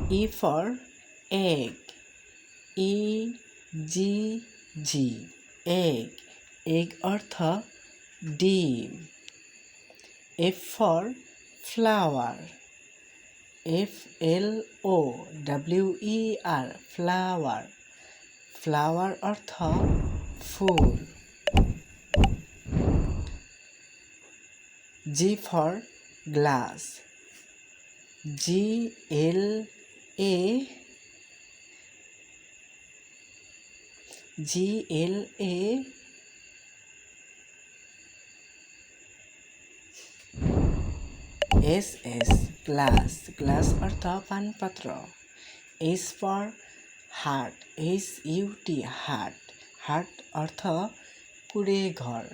E for egg. E G G egg. Egg অর্থ ডিম। F for flower. FLOWER flower. Flower অর্থ ফুল। G for glass. GLASS glass. Glass অর্থ পানপাত্র। H for heart. HUT heart. Heart অর্থ কুঁড়ে ঘর।